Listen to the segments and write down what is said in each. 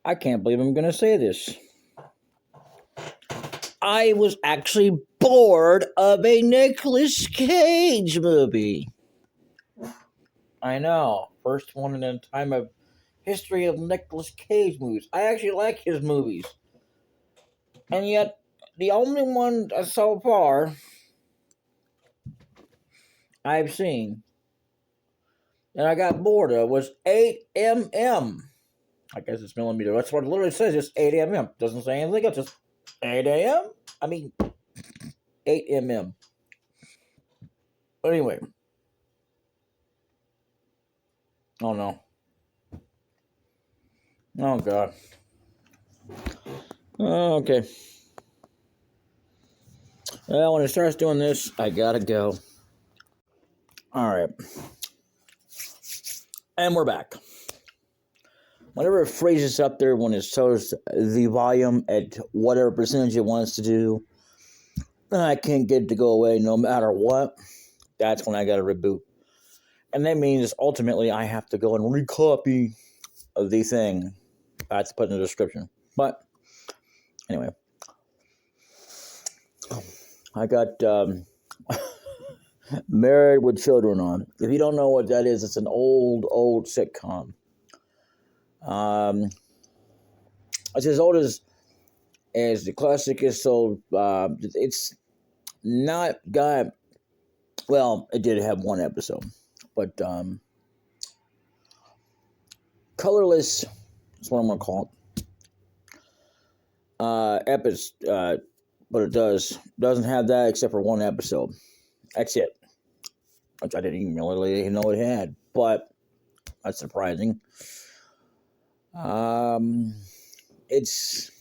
I can't believe I'm going to say this. I was actually bored of a Nicolas Cage movie. I know. First one in a time of history of Nicolas Cage movies. I actually like his movies. And yet, the only one so far I've seen and I got bored of was 8mm. I guess it's millimeter. That's what it literally says. Just 8mm. Doesn't say anything else. Just 8 a.m. I mean, 8mm. But anyway. Oh no. Oh god. Okay. Well, when it starts doing this, I gotta go. Alright. And we're back. Whenever it freezes up there when it shows the volume at whatever percentage it wants to do, then I can't get it to go away no matter what. That's when I gotta reboot. And that means ultimately I have to go and recopy the thing I have to put in the description. But anyway, I got Married with Children on. If you don't know what that is, it's an old sitcom. It's as old as the classic is. So it's not got. Well, it did have one episode, but colorless is what I'm gonna call it. But it doesn't have that except for one episode. That's it. Which I didn't even really know it had, but that's surprising. It's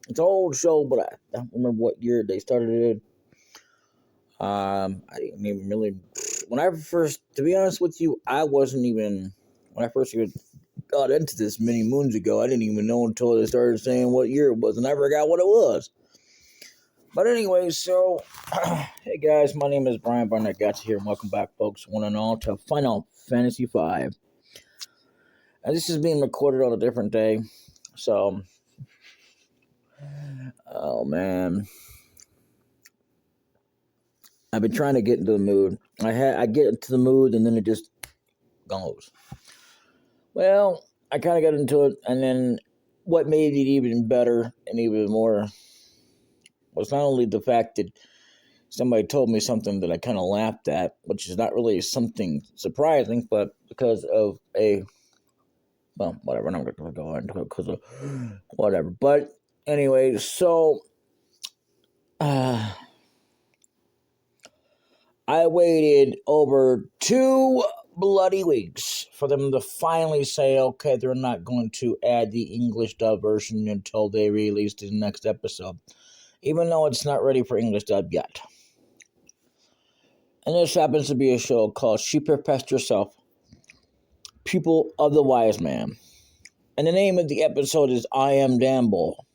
an old show, but I don't remember what year they started it. I didn't even really. To be honest with you, when I first even got into this many moons ago, I didn't even know until they started saying what year it was, and I forgot what it was. But anyway, so, hey guys, my name is Brian Barnett Gotcha here, and welcome back, folks, one and all, to Final Fantasy V. And this is being recorded on a different day, so, oh man, I've been trying to get into the mood. I get into the mood, and then it just goes. Well, I kind of got into it, and then what made it even better and even more was not only the fact that somebody told me something that I kind of laughed at, which is not really something surprising, but because of whatever, I'm not going to go into it because of whatever. But anyway, so I waited over 2 bloody weeks for them to finally say, okay, they're not going to add the English dub version until they release the next episode, even though it's not ready for English dub yet. And this happens to be a show called She Professed Herself, Pupil of the Wise Man. And the name of the episode is I Am Damble.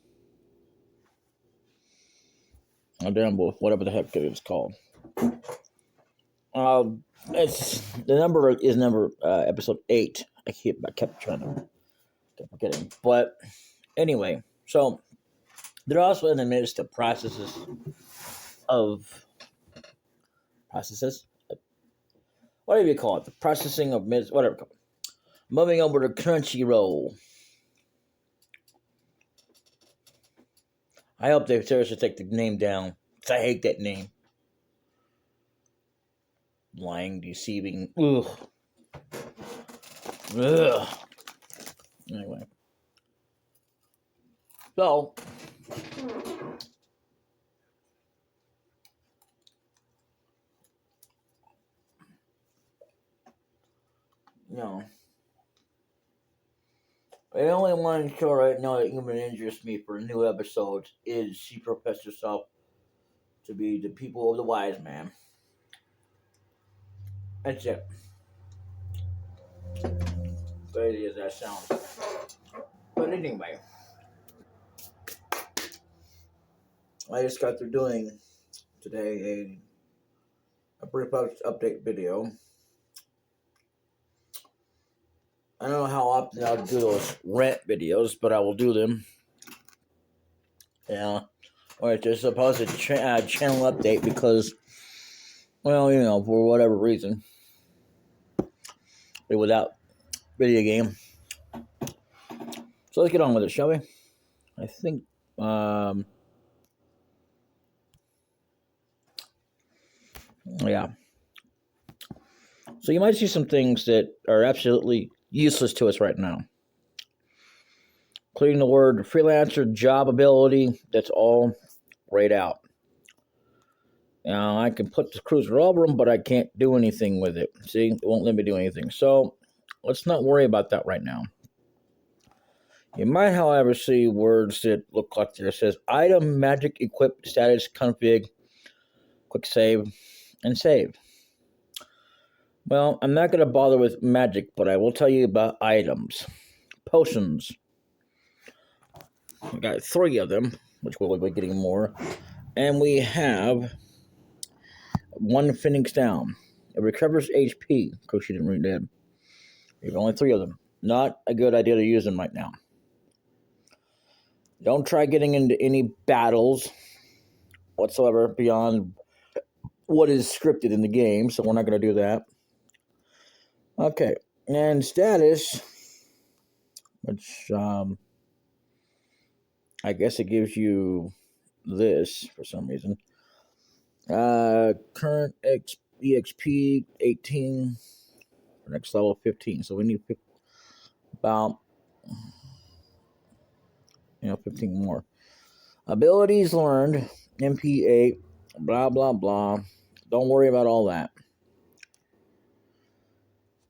Or Damble, whatever the heck it is called. It's the number is episode 8. I kept trying to keep forgetting. But anyway, so they're also in the midst of processes. Whatever you call it, the processing of whatever. Moving over to Crunchyroll. I hope they seriously take the name down. Cause I hate that name. Lying, deceiving. Ugh. Anyway. So. No. The only one show right now that even interests me for new episodes is She Professed Herself to be the Pupil of the Wise Man. That's it. Crazy as that sounds. But anyway. I just got through doing today a brief update video I don't know how often I'll do those rant videos, but I will do them. Yeah. Or it's just supposed to channel update because, well, for whatever reason, without video game. So let's get on with it, shall we? I think, yeah. So you might see some things that are absolutely useless to us right now, including the word freelancer, job ability. That's all grayed out. Now, I can put the cruiser over them, but I can't do anything with it. See, it won't let me do anything. So let's not worry about that right now. You might, however, see words that look like this. It says item, magic, equip, status, config, quick save, and save. Well, I'm not going to bother with magic, but I will tell you about items. Potions. We got 3 of them, which we'll be getting more. And we have 1 Phoenix down. It recovers HP. Of course, she didn't read that. We have only 3 of them. Not a good idea to use them right now. Don't try getting into any battles whatsoever beyond what is scripted in the game, so we're not going to do that. Okay, and status, which I guess it gives you this for some reason. Current EXP 18, next level 15, so we need about 15 more. Abilities learned, MP8, blah, blah, blah. Don't worry about all that.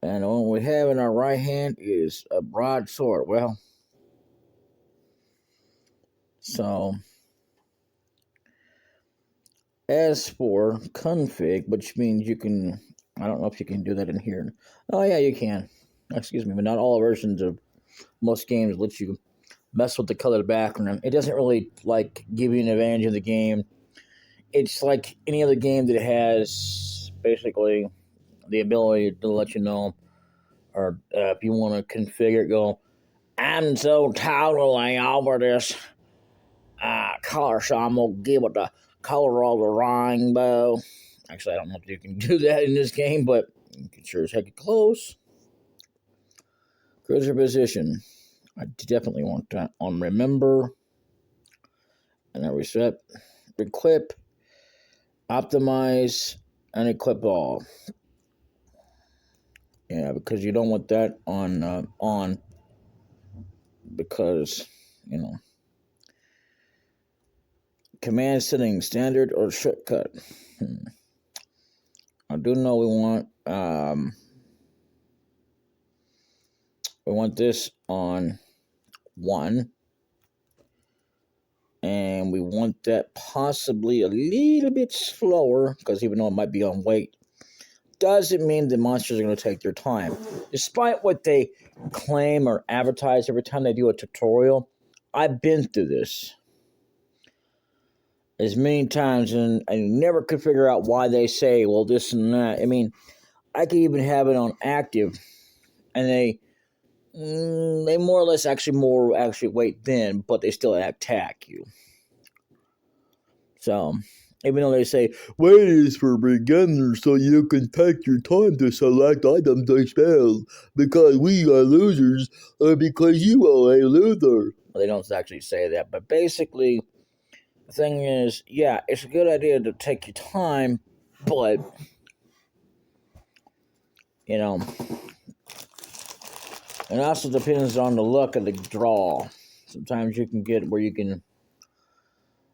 And what we have in our right hand is a broadsword. Well, so as for config, which means you can, I don't know if you can do that in here. Oh, yeah, you can. Excuse me, but not all versions of most games let you mess with the colored background. It doesn't really, give you an advantage in the game. It's like any other game that has, basically, the ability to let you know, or if you want to configure it, go, I'm so totally over this color, so I'm going to give it the color of the rainbow. Actually, I don't know if you can do that in this game, but you can sure as heck get close. Cruiser position. I definitely want that on remember. And then reset. Equip. Optimize. And equip all. Yeah, because you don't want that on because, command setting, standard or shortcut. I do know we want this on 1, and we want that possibly a little bit slower, because even though it might be on wait, doesn't mean the monsters are going to take their time. Despite what they claim or advertise every time they do a tutorial, I've been through this as many times, and I never could figure out why they say, well, this and that. I mean, I could even have it on active, and they more or less actually wait then, but they still attack you. So, even though they say, wait is for beginners, so you can take your time to select items to spell, because we are losers, or because you are a loser. Well, they don't actually say that, but basically, the thing is, yeah, it's a good idea to take your time, but, it also depends on the luck of the draw. Sometimes you can get where you can,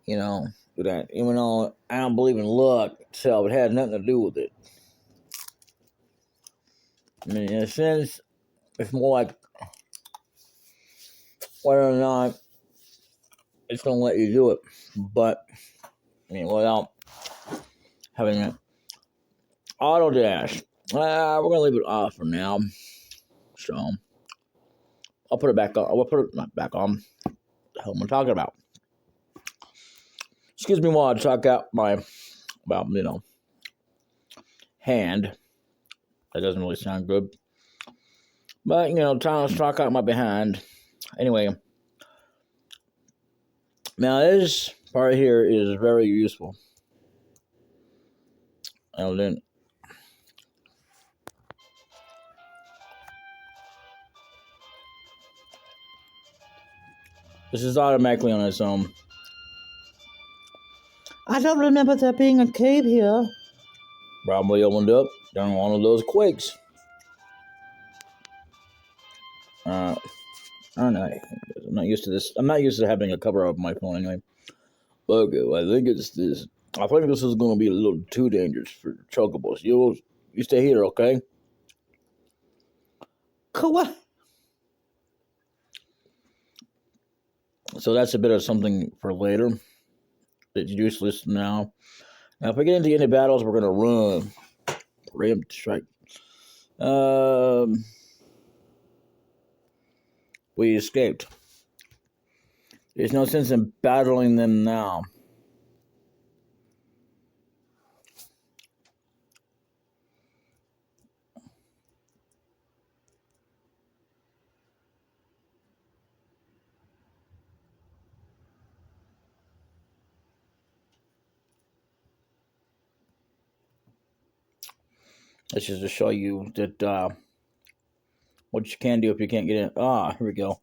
do that. Even though I don't believe in luck itself, it has nothing to do with it. I mean, in a sense, it's more like whether or not it's going to let you do it. But, without having it. Auto dash. We're going to leave it off for now. So, I'll put it back on. We'll put it not back on. What the hell am I talking about? Excuse me while I talk out my, hand. That doesn't really sound good. But, time to talk out my behind. Anyway, now this part here is very useful. And then this is automatically on its own. I don't remember there being a cave here. Probably opened up during one of those quakes. I don't know. I'm not used to this. I'm not used to having a cover of my phone anyway. Okay, well, I think it's this. I think this is going to be a little too dangerous for chocobos. You stay here, okay? Cool. So that's a bit of something for later. It's useless now. Now, if we get into any battles, we're gonna run. Preempt strike. We escaped. There's no sense in battling them now. This is to show you that what you can do if you can't get in. Here we go.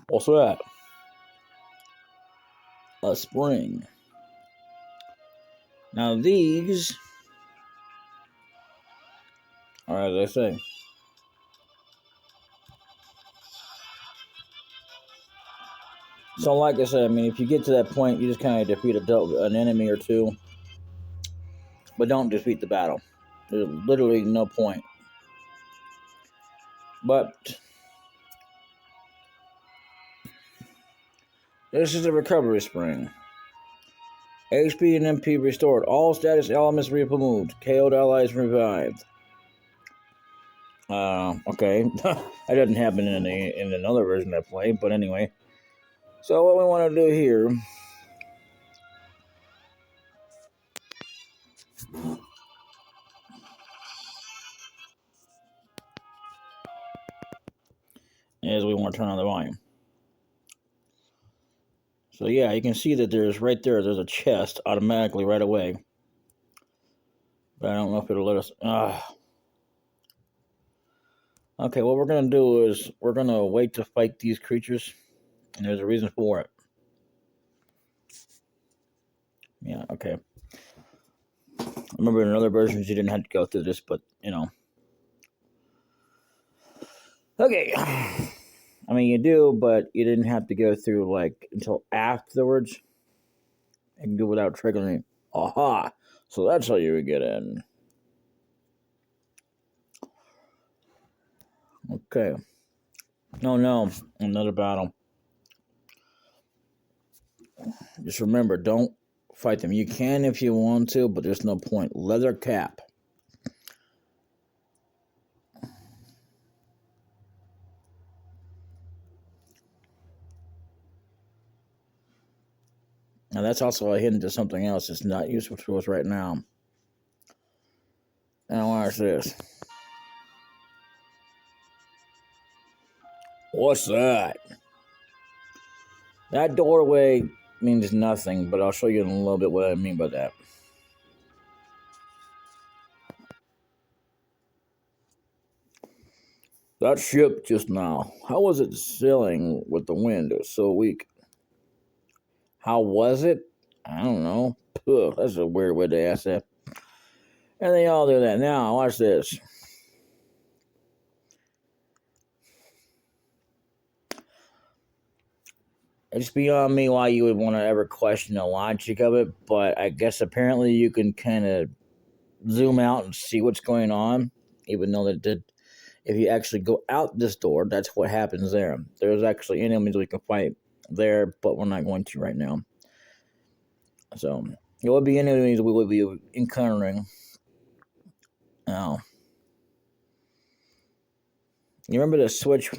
What's that? A spring. Now these are, as I say, so like I said, I mean, if you get to that point, you just kind of defeat an enemy or two, but don't defeat the battle. There's literally no point. But this is a recovery spring. HP and MP restored. All status elements removed. KO'd allies revived. Okay. That doesn't happen in another version I play, but anyway. So what we want to do here is we want to turn on the volume. So yeah, you can see that there's a chest automatically right away. But I don't know if it'll let us. Okay, what we're going to do is we're going to wait to fight these creatures. And there's a reason for it. Yeah, okay. I remember in other versions you didn't have to go through this, but, Okay. I mean, you do, but you didn't have to go through, until afterwards. You can do without triggering. Aha! So that's how you would get in. Okay. No. Another battle. Just remember, don't fight them. You can if you want to, but there's no point. Leather cap. Now that's also a hint to something else that's not useful to us right now. Now watch this. What's that? That doorway means nothing, but I'll show you in a little bit what I mean by that. That ship just now, how was it sailing with the wind? It was so weak. How was it? I don't know. Ugh, that's a weird way to ask that. And they all do that. Now, watch this. It's beyond me why you would want to ever question the logic of it, but I guess apparently you can kind of zoom out and see what's going on, even though if you actually go out this door, that's what happens there. There's actually enemies we can fight there, but we're not going to right now. So, there will be enemies we will be encountering. Now, you remember the switch?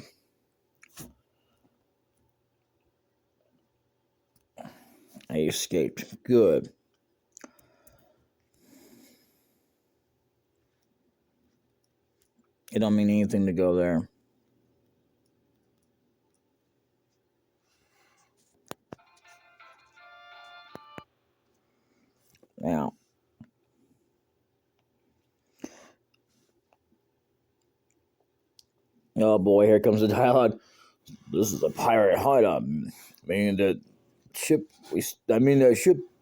I escaped. Good. It don't mean anything to go there. Now, oh boy, here comes the dialogue. This is a pirate hideout. Meaning that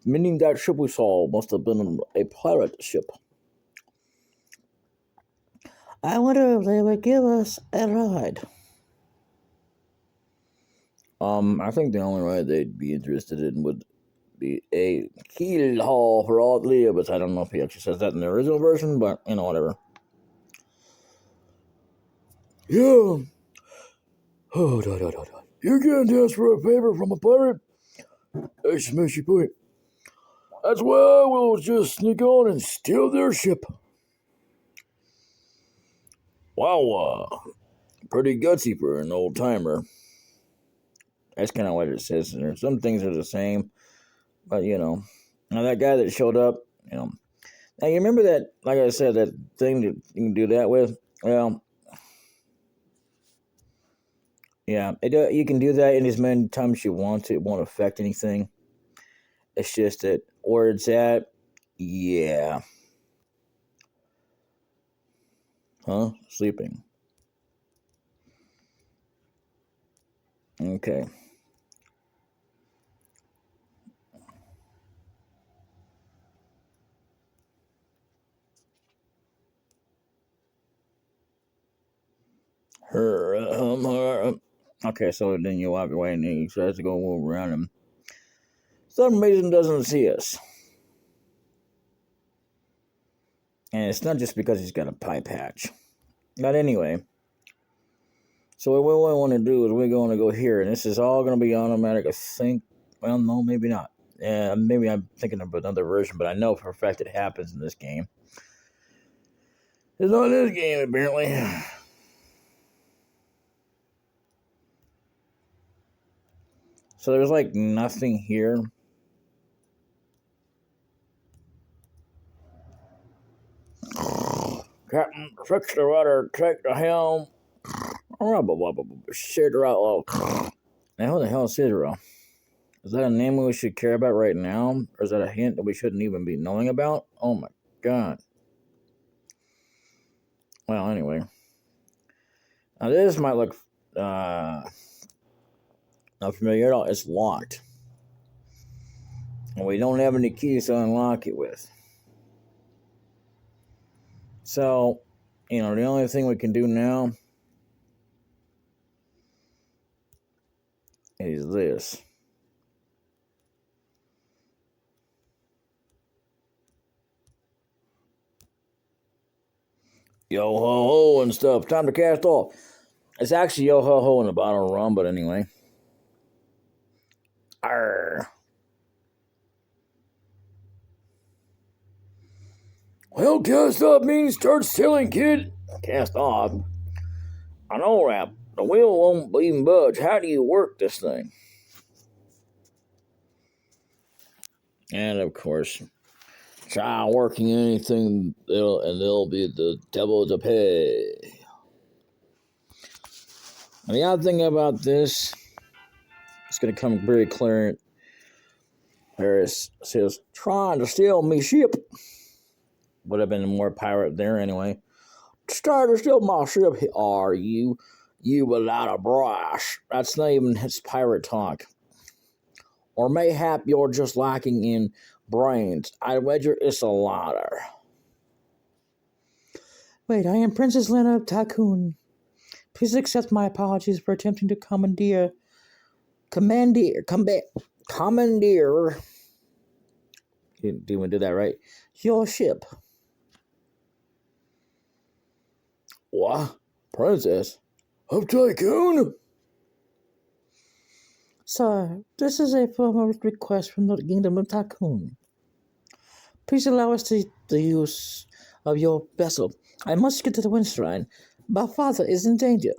meaning that ship we saw must have been a pirate ship. I wonder if they would give us a ride. I think the only ride they'd be interested in would be a keel haul for all but I don't know if he actually says that in the original version, but whatever. Yeah. Oh, da. You can't ask for a favor from a pirate. That's a smashy point. That's why we'll just sneak on and steal their ship. Wow, pretty gutsy for an old timer. That's kind of what it says in there. Some things are the same, but now that guy that showed up, Now you remember that, like I said, that thing that you can do that with. Well, yeah, you can do that in as many times you want to. It won't affect anything. It's just that where it's at, yeah. Huh? Sleeping. Okay. Okay, so then you walk away and he tries to go move around him. Some reason doesn't see us. And it's not just because he's got a pie patch. But anyway. So what we want to do is we're going to go here. And this is all going to be automatic, I think. Well, no, maybe not. Yeah, maybe I'm thinking of another version, but I know for a fact it happens in this game. It's not this game, apparently. So there's like nothing here. Captain, fix the rudder, take the helm. Sidro. Now, who the hell is Sidro? Is that a name we should care about right now? Or is that a hint that we shouldn't even be knowing about? Oh my god. Well, anyway. Now, this might look not familiar at all. It's locked. And we don't have any keys to unlock it with. So, the only thing we can do now is this. Yo ho ho and stuff. Time to cast off. It's actually yo ho ho in the bottle of rum, but anyway. Arr. Well, cast off means start sailing, kid. Cast off? I know, Rap. The wheel won't even budge. How do you work this thing? And of course, try working anything, and they'll be the devil to pay. And the other thing about this, it's going to come very clear. Harris says, trying to steal me ship. Would have been more pirate there anyway. Trying to steal my ship. Are you? You without a brush. That's not even his pirate talk. Or mayhap you're just lacking in brains. I wager it's a ladder. Wait, I am Princess Lena Tycoon. Please accept my apologies for attempting to commandeer. Didn't even do that right. Your ship. What? Princess? Of Tycoon? Sir, this is a formal request from the Kingdom of Tycoon. Please allow us the use of your vessel. I must get to the Windshrine. My father is in danger.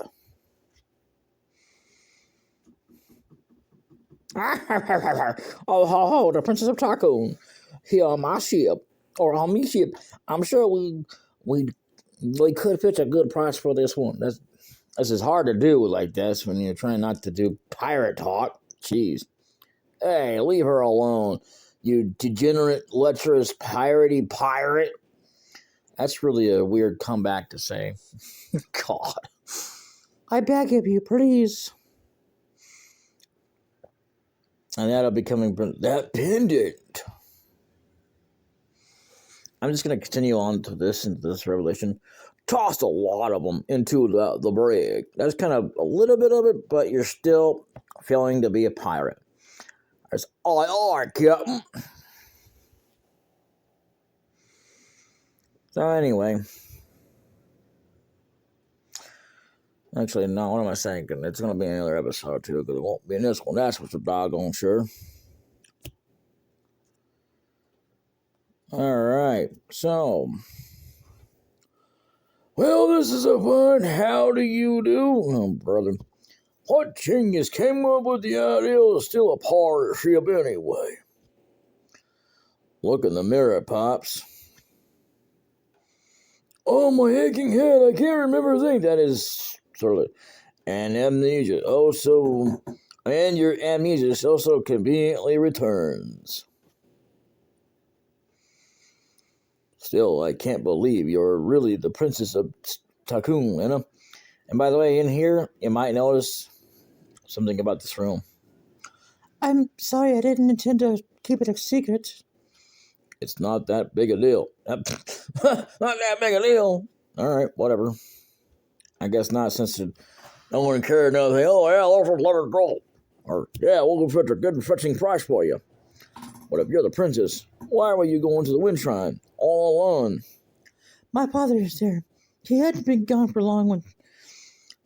Oh, the Princess of Tycoon. Here on my ship, or on me ship. I'm sure we could fetch a good price for this one. This is hard to do like this when you're trying not to do pirate talk. Jeez. Hey, leave her alone. You degenerate, lecherous, piratey pirate. That's really a weird comeback to say. God. I beg of you, please. And that'll be coming from that pendant. I'm just going to continue on to this, into this revelation. Tossed a lot of them into the brig. That's kind of a little bit of it, but you're still feeling to be a pirate. That's aye, Captain. So anyway. Actually, no, what am I saying? It's going to be another episode, too, because it won't be in this one. That's what's a doggone sure. Alright, so. Well, this is a fun how do you do? Oh, brother. What genius came up with the idea to steal a pirate ship anyway? Look in the mirror, Pops. Oh, my aching head, I can't remember a thing. That is sort of. And amnesia also. And your amnesia also conveniently returns. Still, I can't believe you're really the Princess of Takun, Lena. And by the way, in here, you might notice something about this room. I'm sorry, I didn't intend to keep it a secret. It's not that big a deal. Not that big a deal. All right, whatever. I guess not, since no one cared nothing. Oh, yeah, those are letter gold. Or, yeah, we'll go fetch a good fetching price for you. But if you're the princess, why were you going to the wind shrine all alone? My father is there. He hadn't been gone for long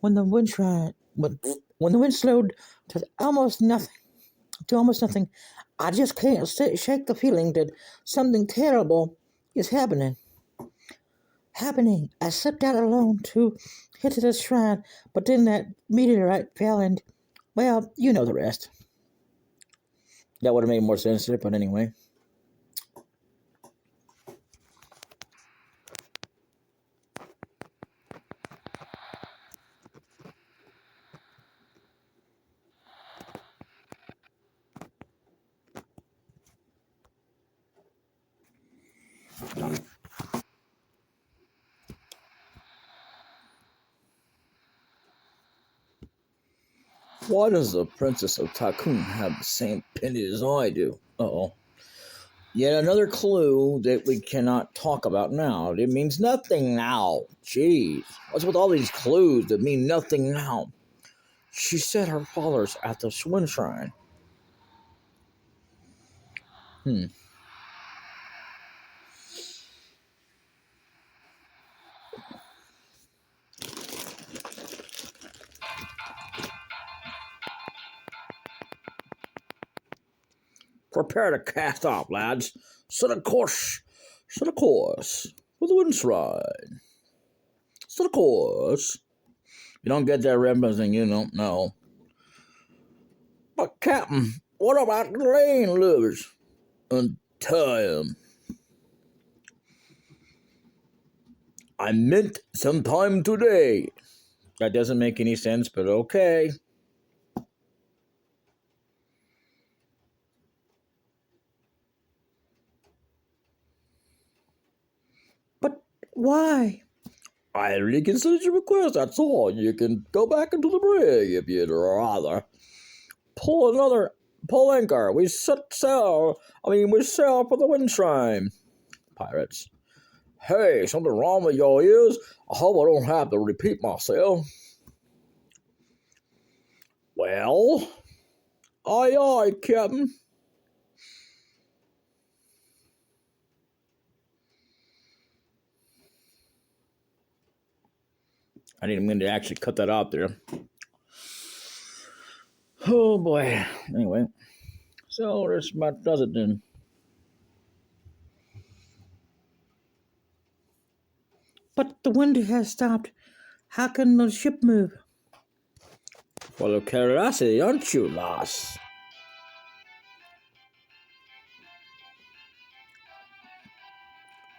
when the wind shrine, when the wind slowed to almost nothing. I just can't shake the feeling that something terrible is happening. I slipped out alone to hit to the shrine, but then that meteorite fell and, well, you know the rest. That would have made more sense, but anyway. Why does the Princess of Takun have the same pendant as I do? Uh-oh. Yet another clue that we cannot talk about now. It means nothing now. Jeez. What's with all these clues that mean nothing now? She said her father's at the wind shrine. Prepare to cast off, lads. Set a course for the wind shrine. Set a course. You don't get that reference, then you don't know. But, Captain, what about the lane lovers? Untie 'em. I meant sometime today. That doesn't make any sense, but okay. But why? I reconsidered your request, that's all. You can go back into the brig if you'd rather. Pull anchor. We sail for the wind shrine. Pirates. Hey, something wrong with your ears? I hope I don't have to repeat myself. Well, aye, Captain. I didn't mean to actually cut that out there. Oh boy. Anyway, so this about does it then. But the wind has stopped. How can the ship move? Full of curiosity, aren't you, lass?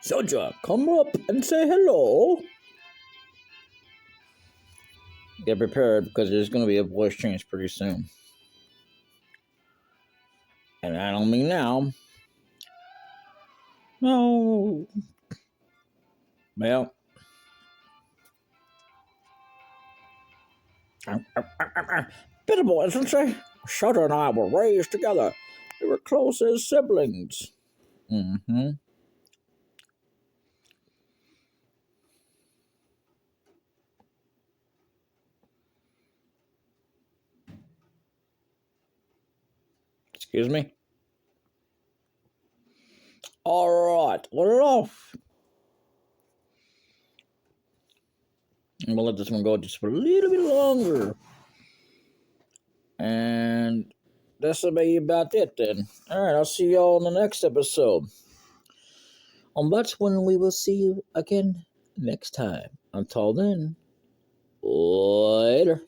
Soldier, come up and say hello. Get prepared because there's going to be a voice change pretty soon. And I don't mean now. No. Well, bitter boys, isn't she? Sutter and I were raised together. We were close as siblings. Mm-hmm. Excuse me? Alright, well off. I'm gonna let this one go just for a little bit longer. And that'll be about it then. Alright, I'll see y'all in the next episode. And that's when we will see you again next time. Until then, later.